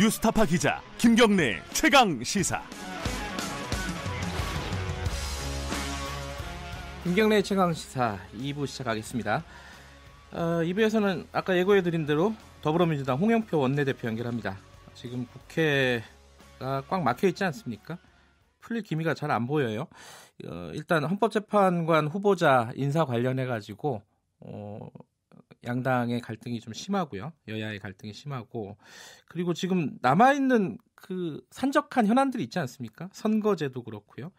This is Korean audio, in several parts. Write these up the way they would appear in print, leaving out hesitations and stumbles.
뉴스타파 기자 김경래 최강 시사. 김경래 최강 시사 2부 시작하겠습니다. 2부에서는 아까 예고해드린 대로 더불어민주당 홍영표 원내대표 연결합니다. 지금 국회가 꽉 막혀 있지 않습니까? 풀릴 기미가 잘 안 보여요. 일단 헌법재판관 후보자 인사 관련해가지고 양당의 갈등이 좀 심하고요. 여야의 갈등이 심하고, 그리고 지금 남아있는 그 산적한 현안들이 있지 않습니까? 선거제도 그렇고요.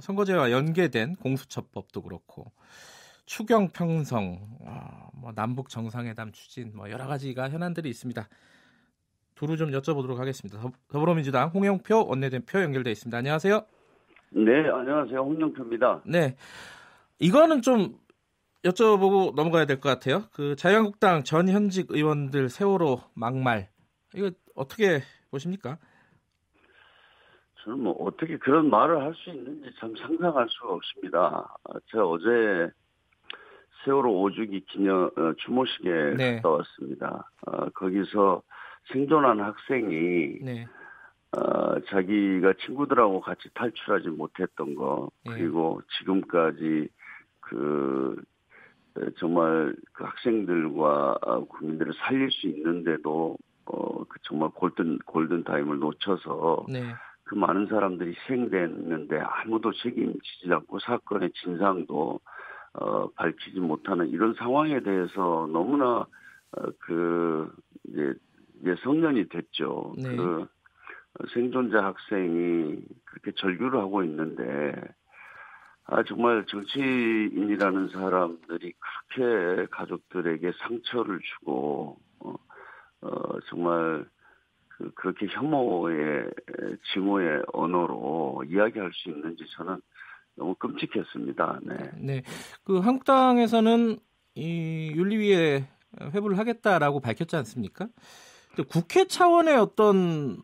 선거제와 연계된 공수처법도 그렇고, 추경 편성, 남북 정상회담 추진, 여러 가지가 현안들이 있습니다. 두루 좀 여쭤보도록 하겠습니다. 더불어민주당 홍영표 원내대표 연결돼 있습니다. 안녕하세요. 네, 안녕하세요. 홍영표입니다. 네, 이거는 좀 여쭤보고 넘어가야 될 것 같아요. 그 자유한국당 전 현직 의원들 세월호 막말, 이거 어떻게 보십니까? 저는 어떻게 그런 말을 할 수 있는지 참 상상할 수가 없습니다. 제가 어제 세월호 5주기 기념 추모식에 갔다 왔습니다. 거기서 생존한 학생이 자기가 친구들하고 같이 탈출하지 못했던 거, 그리고 지금까지 정말 그 학생들과 국민들을 살릴 수 있는데도 정말 골든 타임을 놓쳐서 그 많은 사람들이 희생됐는데 아무도 책임지지 않고 사건의 진상도 밝히지 못하는 이런 상황에 대해서 너무나 이제 성년이 됐죠. 그 생존자 학생이 그렇게 절규를 하고 있는데, 정말 정치인이라는 사람들이 그렇게 가족들에게 상처를 주고, 정말 그렇게 혐오의, 증오의 언어로 이야기할 수 있는지 저는 너무 끔찍했습니다. 네. 그 한국당에서는 이 윤리위에 회부를 하겠다라고 밝혔지 않습니까? 국회 차원의 어떤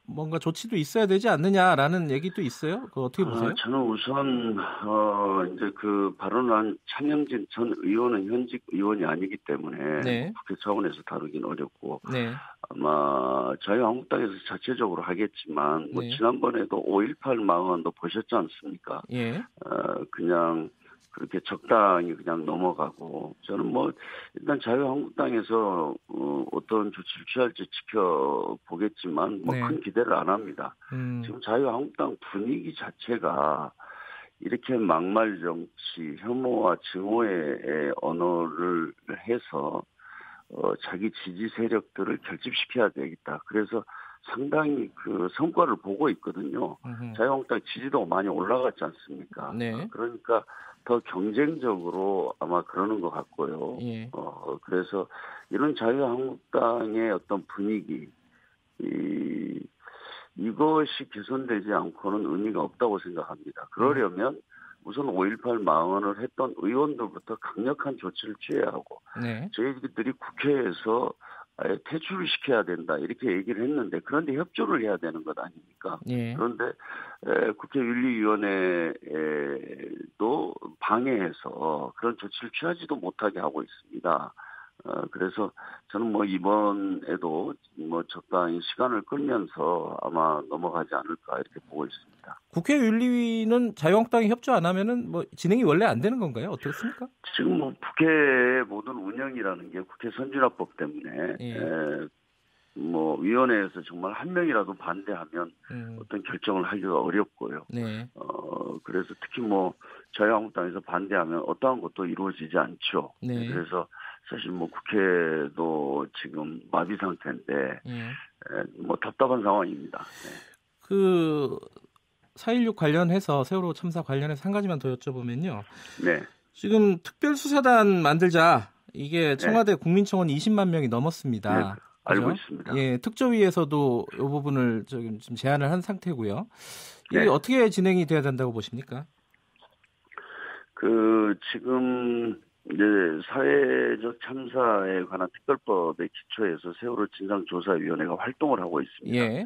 뭔가 조치도 있어야 되지 않느냐라는 얘기도 있어요. 그거 어떻게 보세요? 저는 우선 이제 그 발언한 차명진 전 의원은 현직 의원이 아니기 때문에 국회 차원에서 다루긴 어렵고, 아마 자유한국당에서 자체적으로 하겠지만 지난번에도 5.18 망언도 보셨지 않습니까? 그냥 그렇게 적당히 그냥 넘어가고, 저는 일단 자유한국당에서 어떤 조치를 취할지 지켜보겠지만 큰 기대를 안 합니다. 지금 자유한국당 분위기 자체가 이렇게 막말 정치, 혐오와 증오의 언어를 해서 자기 지지 세력들을 결집시켜야 되겠다. 그래서 상당히 그 성과를 보고 있거든요. 자유한국당 지지도가 많이 올라갔지 않습니까? 그러니까 더 경쟁적으로 아마 그러는 것 같고요. 그래서 이런 자유한국당의 어떤 분위기, 이것이 개선되지 않고는 의미가 없다고 생각합니다. 그러려면 우선 5.18 망언을 했던 의원들부터 강력한 조치를 취해야 하고, 저희들이 국회에서 아예 퇴출을 시켜야 된다 이렇게 얘기를 했는데, 그런데 협조를 해야 되는 것 아닙니까? 그런데 국회윤리위원회도 방해해서 그런 조치를 취하지도 못하게 하고 있습니다. 그래서 저는 이번에도 적당히 시간을 끌면서 아마 넘어가지 않을까 이렇게 보고 있습니다. 국회 윤리위는 자유한국당이 협조 안 하면은 진행이 원래 안 되는 건가요? 어떻습니까? 지금 국회 모든 운영이라는 게 국회 선진화법 때문에 위원회에서 정말 한 명이라도 반대하면 어떤 결정을 하기가 어렵고요. 그래서 특히 자유한국당에서 반대하면 어떠한 것도 이루어지지 않죠. 그래서 사실 국회도 지금 마비 상태인데 답답한 상황입니다. 그 4.16 관련해서, 세월호 참사 관련해서 한 가지만 더 여쭤보면요. 지금 특별수사단 만들자, 이게 청와대 국민청원 20만 명이 넘었습니다. 알고 있습니다. 특조위에서도 이 부분을 지금 제안을 한 상태고요. 이게 어떻게 진행이 돼야 된다고 보십니까? 지금 이제 사회적 참사에 관한 특별법의 기초에서 세월호 진상조사위원회가 활동을 하고 있습니다. 예.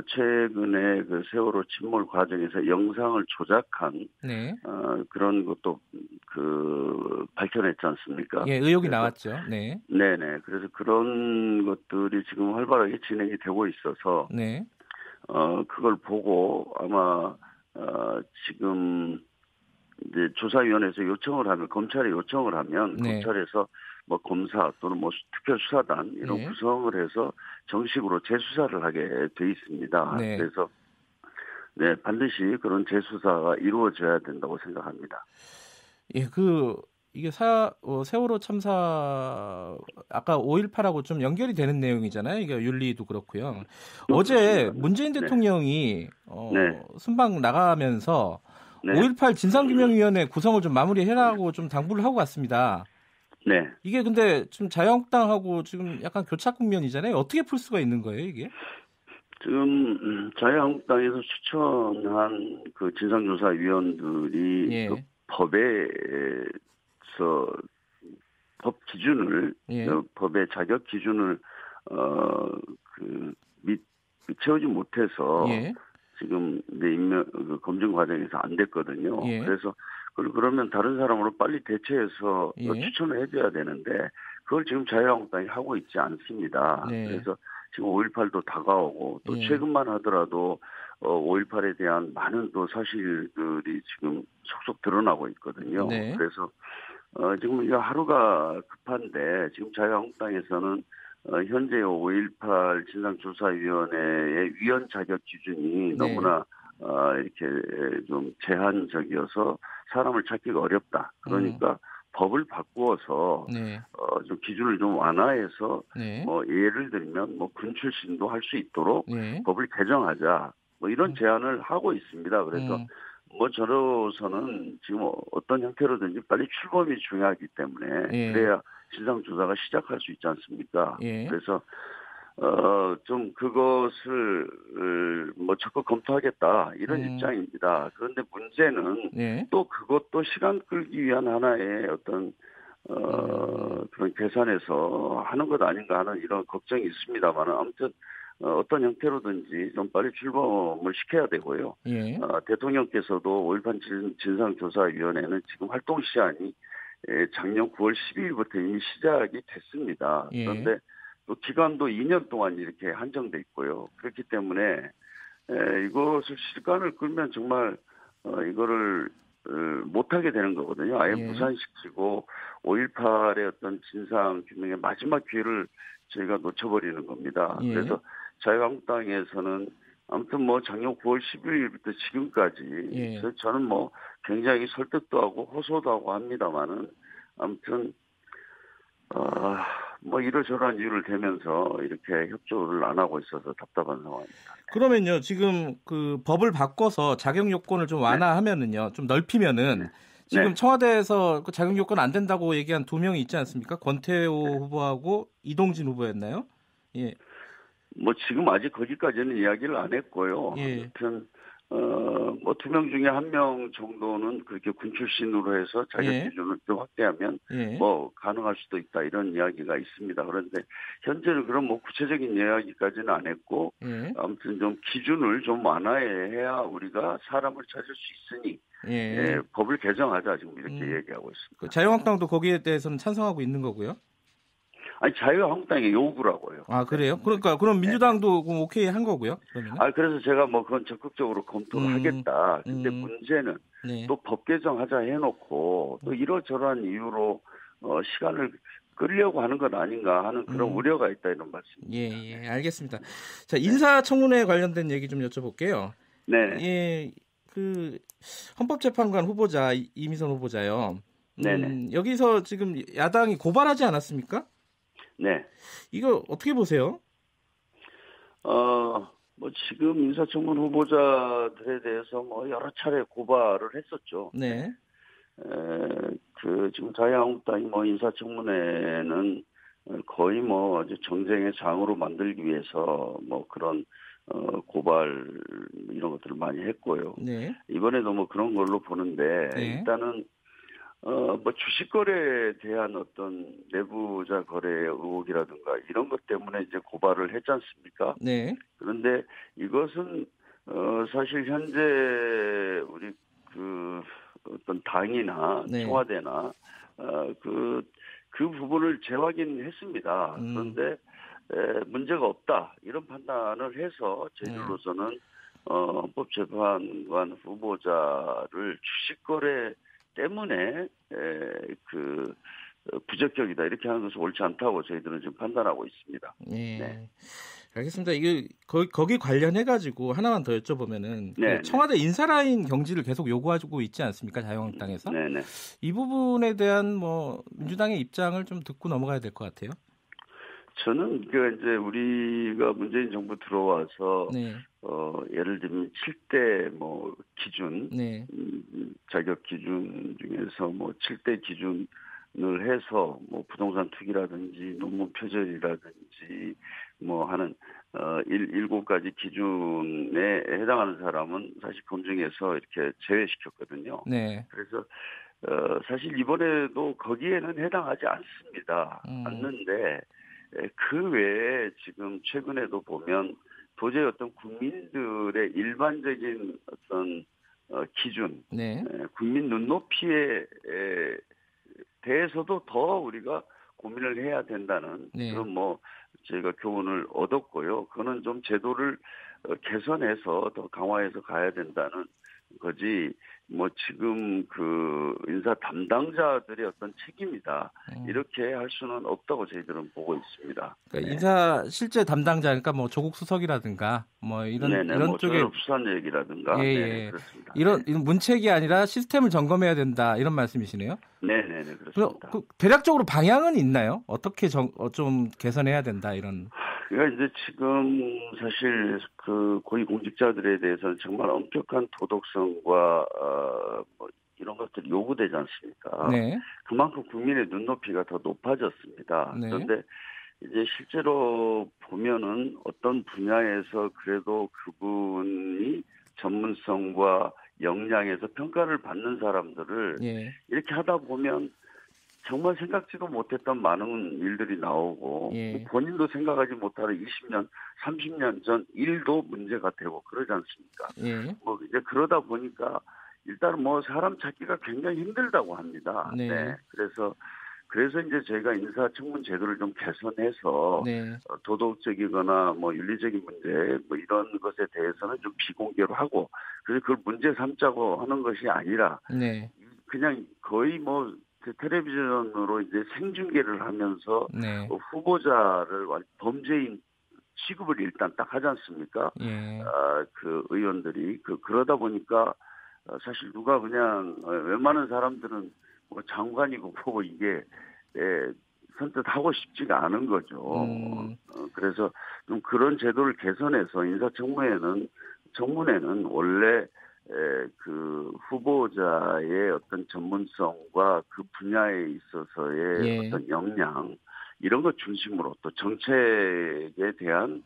최근에 그 세월호 침몰 과정에서 영상을 조작한 네. 그런 것도 밝혀냈지 않습니까? 예, 의혹이 나왔죠. 네. 네네. 그래서 그런 것들이 지금 활발하게 진행이 되고 있어서 네. 그걸 보고 아마 지금 이제 조사위원회에서 요청을 하면 검찰에 요청을 하면 네. 검찰에서 뭐 검사 또는 뭐 특별수사단 이런 네. 구성을 해서 정식으로 재수사를 하게 돼 있습니다. 네. 그래서 네 반드시 그런 재수사가 이루어져야 된다고 생각합니다. 예, 이게 세월호 참사 아까 5.18하고 좀 연결이 되는 내용이잖아요. 이게 윤리도 그렇고요. 어제 문재인 대통령이 네. 순방 나가면서 네. 5.18 진상규명위원회 구성을 좀 마무리해라고 좀 당부를 하고 갔습니다. 네. 이게 근데 지금 자유한국당하고 지금 약간 교착 국면이잖아요. 어떻게 풀 수가 있는 거예요, 이게? 지금 자유한국당에서 추천한 그 진상조사위원들이 예. 그 법 기준을 예. 법의 자격 기준을 채우지 못해서 예. 지금 임명 검증 과정에서 안 됐거든요. 예. 그래서 그러면 다른 사람으로 빨리 대체해서 예. 추천을 해줘야 되는데 그걸 지금 자유한국당이 하고 있지 않습니다. 네. 그래서 지금 5.18도 다가오고 또 예. 최근만 하더라도 5.18에 대한 많은 또 사실들이 지금 속속 드러나고 있거든요. 네. 그래서 지금 이거 하루가 급한데 지금 자유한국당에서는 현재 5.18 진상조사위원회의 위원 자격 기준이 네. 너무나 이렇게 좀 제한적이어서 사람을 찾기가 어렵다. 그러니까 법을 바꾸어서 네. 좀 기준을 좀 완화해서 네. 뭐 예를 들면 뭐 군 출신도 할 수 있도록 네. 법을 개정하자. 뭐 이런 제안을 하고 있습니다. 그래서 뭐 저로서는 지금 어떤 형태로든지 빨리 출범이 중요하기 때문에 예. 그래야 진상조사가 시작할 수 있지 않습니까? 예. 그래서 좀 그것을 뭐 적극 검토하겠다 이런 입장입니다. 그런데 문제는 예. 또 그것도 시간 끌기 위한 하나의 어떤 그런 계산에서 하는 것 아닌가 하는 이런 걱정이 있습니다만 아무튼 어떤 형태로든지 좀 빨리 출범을 시켜야 되고요. 예. 대통령께서도 5.18 진상조사위원회는 지금 활동 시한이 작년 9월 12일부터 이미 시작이 됐습니다. 예. 그런데 또 기간도 2년 동안 이렇게 한정돼 있고요. 그렇기 때문에 이것을 시간을 끌면 정말 이거를 못하게 되는 거거든요. 아예 예. 무산시키고 5.18의 어떤 진상 규명의 마지막 기회를 저희가 놓쳐버리는 겁니다. 예. 그래서 자유한국당에서는 아무튼 뭐 작년 9월 12일부터 지금까지 예. 저는 뭐 굉장히 설득도 하고 호소도 하고 합니다만은 아무튼 뭐 이러저러한 이유를 대면서 이렇게 협조를 안 하고 있어서 답답한 상황입니다. 그러면요, 지금 그 법을 바꿔서 자격 요건을 좀 완화하면은요, 좀 넓히면은 지금 청와대에서 그 자격 요건 안 된다고 얘기한 두 명이 있지 않습니까? 권태호 후보하고 이동진 후보였나요? 예. 뭐 지금 아직 거기까지는 이야기를 안 했고요. 예. 아무튼 뭐 두 명 중에 한 명 정도는 그렇게 군 출신으로 해서 자격 기준을 좀 확대하면 뭐 가능할 수도 있다 이런 이야기가 있습니다. 그런데 현재는 그런 뭐 구체적인 이야기까지는 안 했고 아무튼 좀 기준을 좀 완화해야 우리가 사람을 찾을 수 있으니 법을 개정하자 지금 이렇게 얘기하고 있습니다. 자유한국당도 거기에 대해서는 찬성하고 있는 거고요. 아니 자유한국당의 요구라고요. 아 그래요? 그러니까 그럼 민주당도 오케이 한 거고요. 그러면? 그래서 제가 뭐 그건 적극적으로 검토를 하겠다. 근데 문제는 또 법 개정하자 해놓고 또 이러저러한 이유로 시간을 끌려고 하는 것 아닌가 하는 그런 우려가 있다 이런 말씀입니다. 예, 알겠습니다. 자 인사청문회 관련된 얘기 좀 여쭤볼게요. 네. 예, 그 헌법재판관 후보자 이미선 후보자요. 네네. 여기서 지금 야당이 고발하지 않았습니까? 네. 이거 어떻게 보세요? 뭐 지금 인사청문 후보자들에 대해서 뭐 여러 차례 고발을 했었죠. 네. 지금 자유한국당이 뭐 인사청문회는 거의 뭐 아주 정쟁의 장으로 만들기 위해서 뭐 그런 고발 이런 것들을 많이 했고요. 네. 이번에도 뭐 그런 걸로 보는데 일단은 뭐 주식 거래에 대한 어떤 내부자 거래 의혹이라든가 이런 것 때문에 이제 고발을 했지 않습니까? 네. 그런데 이것은 사실 현재 우리 그 어떤 당이나 네. 청와대나 그 부분을 재확인했습니다. 그런데 문제가 없다 이런 판단을 해서 저희들로서는 헌법재판관 후보자를 주식거래 때문에 그 부적격이다 이렇게 하는 것은 옳지 않다고 저희들은 지금 판단하고 있습니다. 네. 알겠습니다. 이게 거기 관련해 가지고 하나만 더 여쭤보면은 그 청와대 인사라인 경지를 계속 요구하고 있지 않습니까? 자유한국당에서. 네네. 이 부분에 대한 뭐 민주당의 입장을 좀 듣고 넘어가야 될 것 같아요. 저는 이제 우리가 문재인 정부 들어와서 예를 들면 7대 뭐 기준 자격 기준 중에서 뭐 7대 기준을 해서 뭐 부동산 투기라든지 논문 표절이라든지 뭐 하는 7가지 기준에 해당하는 사람은 사실 검증해서 이렇게 제외시켰거든요. 네. 그래서 사실 이번에도 거기에는 해당하지 않습니다. 않는데 그 외에 지금 최근에도 보면 도저히 어떤 국민들의 일반적인 어떤 기준, 국민 눈높이에 대해서도 더 우리가 고민을 해야 된다는 그런 뭐 저희가 교훈을 얻었고요. 그거는 좀 제도를 개선해서 더 강화해서 가야 된다는 거지. 뭐 지금 그 인사 담당자들의 어떤 책임이다 이렇게 할 수는 없다고 저희들은 보고 있습니다. 그러니까 인사 실제 담당자 그러니까 뭐 조국 수석이라든가 뭐 이런 뭐 쪽에 부산 얘기라든가 그렇습니다. 이런 문책이 아니라 시스템을 점검해야 된다 이런 말씀이시네요. 네네네 그렇습니다. 대략적으로 방향은 있나요? 어떻게 좀 개선해야 된다 이런. 그러니까 이제 지금 사실 그 고위공직자들에 대해서는 정말 엄격한 도덕성과 뭐 이런 것들이 요구되지 않습니까? 그만큼 국민의 눈높이가 더 높아졌습니다. 그런데 이제 실제로 보면은 어떤 분야에서 그래도 그분이 전문성과 역량에서 평가를 받는 사람들을 이렇게 하다 보면 정말 생각지도 못했던 많은 일들이 나오고 본인도 생각하지 못하는 20년, 30년 전 일도 문제가 되고 그러지 않습니까? 뭐 이제 그러다 보니까 일단은 뭐 사람 찾기가 굉장히 힘들다고 합니다. 그래서 이제 저희가 인사청문 제도를 좀 개선해서 도덕적이거나 뭐 윤리적인 문제 뭐 이런 것에 대해서는 좀 비공개로 하고 그래서 그걸 문제 삼자고 하는 것이 아니라 그냥 거의 뭐 텔레비전으로 이제 생중계를 하면서 후보자를 범죄인 취급을 일단 딱 하지 않습니까? 그 의원들이 그러다 보니까 사실 누가 그냥 웬만한 사람들은 뭐 장관이고 뭐고 이게 선뜻 하고 싶지가 않은 거죠. 그래서 좀 그런 제도를 개선해서 인사청문회는 원래 그 후보자의 어떤 전문성과 그 분야에 있어서의 어떤 역량 이런 것 중심으로 또 정책에 대한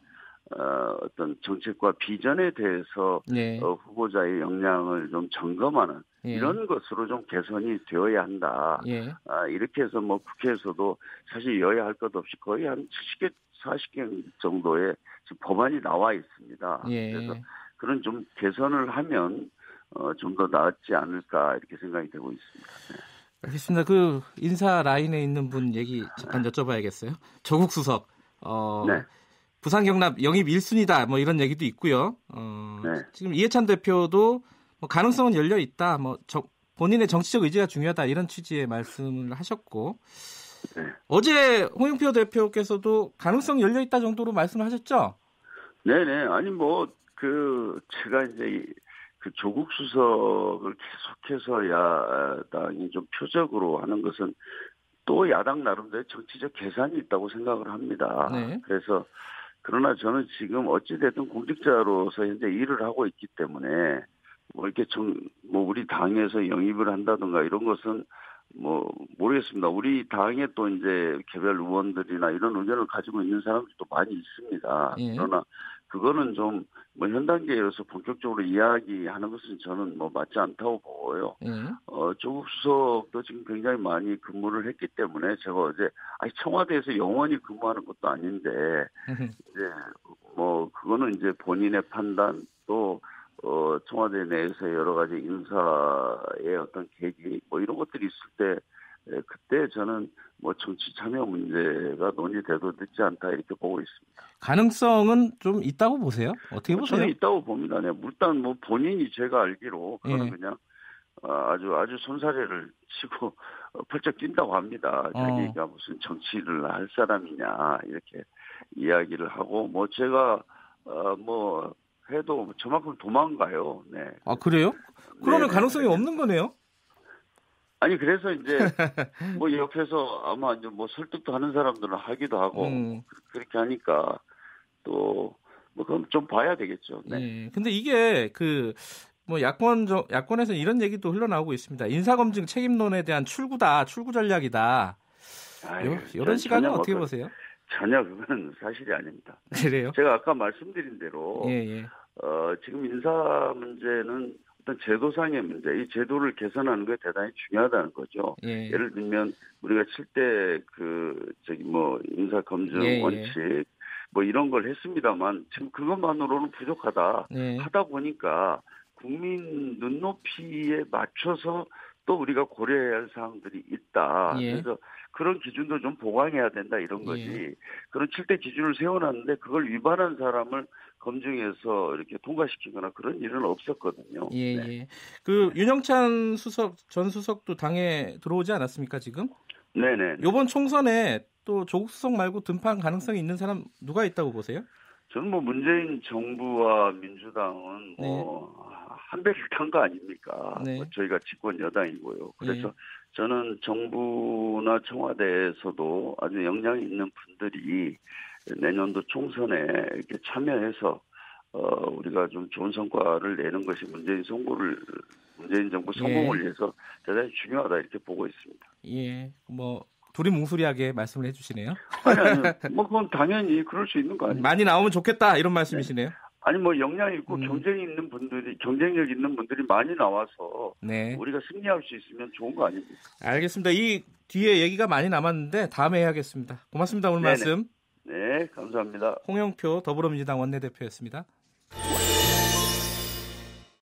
어떤 정책과 비전에 대해서 후보자의 역량을 좀 점검하는 이런 것으로 좀 개선이 되어야 한다. 이렇게 해서 뭐 국회에서도 사실 여야 할 것 없이 거의 한 70개, 40개 정도의 지금 법안이 나와 있습니다. 그래서 그런 좀 개선을 하면 좀 더 낫지 않을까 이렇게 생각이 되고 있습니다. 알겠습니다. 그 인사 라인에 있는 분 얘기 잠깐 여쭤봐야겠어요. 조국 수석. 부산 경남 영입 1순위다. 뭐 이런 얘기도 있고요. 지금 이해찬 대표도 뭐 가능성은 열려 있다. 뭐 본인의 정치적 의지가 중요하다. 이런 취지의 말씀을 하셨고 어제 홍영표 대표께서도 가능성 열려 있다 정도로 말씀하셨죠? 네네. 아니 뭐 제가 이제 그 조국 수석을 계속해서 야당이 좀 표적으로 하는 것은 또 야당 나름대로 정치적 계산이 있다고 생각을 합니다. 그래서 그러나 저는 지금 어찌됐든 공직자로서 현재 일을 하고 있기 때문에 뭐 이렇게 뭐 우리 당에서 영입을 한다든가 이런 것은 뭐 모르겠습니다. 우리 당에 또 이제 개별 의원들이나 이런 의견을 가지고 있는 사람들도 많이 있습니다. 그러나 그거는 좀 뭐 현 단계에서 본격적으로 이야기하는 것은 저는 뭐 맞지 않다고 보고요. 조국 수석도 지금 굉장히 많이 근무를 했기 때문에 제가 어제 청와대에서 영원히 근무하는 것도 아닌데 이제 뭐 그거는 이제 본인의 판단 또 청와대 내에서 여러 가지 인사의 어떤 계기 뭐 이런 것들이 있을 때 그때 저는 뭐 정치 참여 문제가 논의돼도 늦지 않다 이렇게 보고 있습니다. 가능성은 좀 있다고 보세요? 어떻게 보세요? 저는 있다고 봅니다. 네. 일단 뭐 본인이 제가 알기로 그거는 그냥 아주 손사래를 치고 펄쩍 뛴다고 합니다. 자기가 무슨 정치를 할 사람이냐 이렇게 이야기를 하고 뭐 제가 뭐 해도 저만큼 도망가요. 네. 아 그래요? 그러면 가능성이 없는 거네요? 아니 그래서 이제 뭐 옆에서 아마 이제 뭐 설득도 하는 사람들은 하기도 하고 그렇게 하니까 또 뭐 그럼 좀 봐야 되겠죠. 네. 근데 이게 뭐 야권에서 이런 얘기도 흘러나오고 있습니다. 인사검증 책임론에 대한 출구 전략이다. 이런 시각은 어떻게 보세요? 전혀 그건 사실이 아닙니다. 그래요? 제가 아까 말씀드린 대로 지금 인사 문제는 어떤 제도상의 문제, 이 제도를 개선하는 게 대단히 중요하다는 거죠. 예를 들면 우리가 7대 인사 검증 원칙 뭐 이런 걸 했습니다만 지금 그것만으로는 부족하다. 하다 보니까 국민 눈높이에 맞춰서 또 우리가 고려해야 할 사항들이 있다. 그래서 그런 기준도 좀 보강해야 된다 이런 거지. 그런 7대 기준을 세워놨는데 그걸 위반한 사람을 검증해서 이렇게 통과시키거나 그런 일은 없었거든요. 그 윤영찬 전 수석도 당에 들어오지 않았습니까 지금? 네네. 이번 총선에 또 조국 수석 말고 등판 가능성이 있는 사람 누가 있다고 보세요? 저는 뭐 문재인 정부와 민주당은 한 배를 탄 거 아닙니까? 뭐 저희가 집권 여당이고요. 그래서 저는 정부나 청와대에서도 아주 역량이 있는 분들이 내년도 총선에 이렇게 참여해서 우리가 좀 좋은 성과를 내는 것이 문재인 정부 성공을 위해서 대단히 중요하다 이렇게 보고 있습니다. 뭐 둘이 뭉술이하게 말씀을 해주시네요. 아니, 뭐 그건 당연히 그럴 수 있는 거 아니에요? 많이 나오면 좋겠다 이런 말씀이시네요. 아니 뭐 역량이 있고 경쟁력 있는 분들이 많이 나와서 우리가 승리할 수 있으면 좋은 거 아닙니까? 알겠습니다. 이 뒤에 얘기가 많이 남았는데 다음에 해야겠습니다. 고맙습니다. 오늘 말씀. 네, 감사합니다. 홍영표 더불어민주당 원내대표였습니다.